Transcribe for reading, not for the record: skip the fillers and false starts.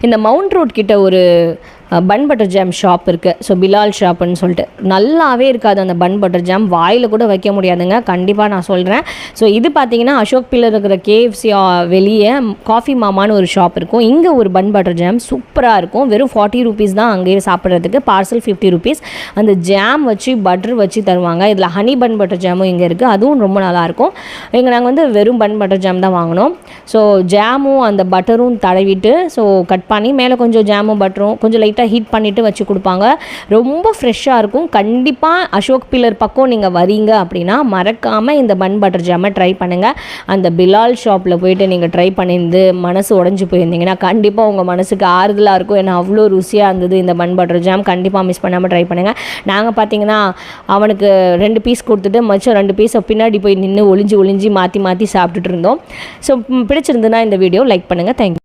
இந்த mount road கிட்ட ஒரு பன் பட்டர் ஜாம் ஷாப் இருக்குது. ஸோ பிலால் ஷாப்புன்னு சொல்லிட்டு நல்லாவே இருக்காது அந்த பன் பட்டர் ஜாம், வாயில் கூட வைக்க முடியாதுங்க, கண்டிப்பாக நான் சொல்கிறேன். ஸோ இது பார்த்தீங்கன்னா அசோக் பில்லர் இருக்கிற KFC வெளியே காஃபி மாமான்னு ஒரு ஷாப் இருக்கும். இங்கே ஒரு பன் பட்டர் ஜாம் சூப்பராக இருக்கும். வெறும் 40 ரூபீஸ் தான் அங்கேயே சாப்பிட்றதுக்கு, பார்சல் 50 ரூபீஸ். அந்த ஜாம் வச்சு பட்டர் வச்சு தருவாங்க. இதில் ஹனி பன் பட்டர் ஜாமும் இங்கே இருக்குது, அதுவும் ரொம்ப நல்லாயிருக்கும். இங்கே நாங்கள் வந்து வெறும் பன் பட்டர் ஜாம் தான் வாங்கினோம். ஸோ ஜாமும் அந்த பட்டரும் தடவிட்டு ஸோ கட் பண்ணி மேலே கொஞ்சம் ஜாமும் பட்டரும் கொஞ்சம் லைட்டாக ஹீட் பண்ணிவிட்டு வச்சு கொடுப்பாங்க. ரொம்ப ஃப்ரெஷ்ஷாக இருக்கும். கண்டிப்பாக அசோக் பில்லர் பக்கம் நீங்கள் வரீங்க அப்படின்னா மறக்காமல் இந்த பன் பட்டர் ஜாமை ட்ரை பண்ணுங்கள். அந்த பிலால் ஷாப்பில் போயிட்டு நீங்கள் ட்ரை பண்ணியிருந்து மனசு உடஞ்சி போயிருந்தீங்கன்னா கண்டிப்பாக உங்கள் மனசுக்கு ஆறுதலாக இருக்கும். ஏன்னா அவ்வளோ ருசியாக இருந்தது இந்த பன் பட்டர் ஜாம். கண்டிப்பாக மிஸ் பண்ணாமல் ட்ரை பண்ணுங்கள். நாங்கள் பார்த்தீங்கன்னா அவனுக்கு 2 பீஸ் கொடுத்துட்டு மச்சம் 2 பீஸை பின்னாடி போய் நின்று ஒளிஞ்சு மாற்றி சாப்பிட்டுட்டு இருந்தோம். ஸோ பிடிச்சிருந்துன்னா இந்த வீடியோ லைக் பண்ணுங்கள். தேங்க்யூ.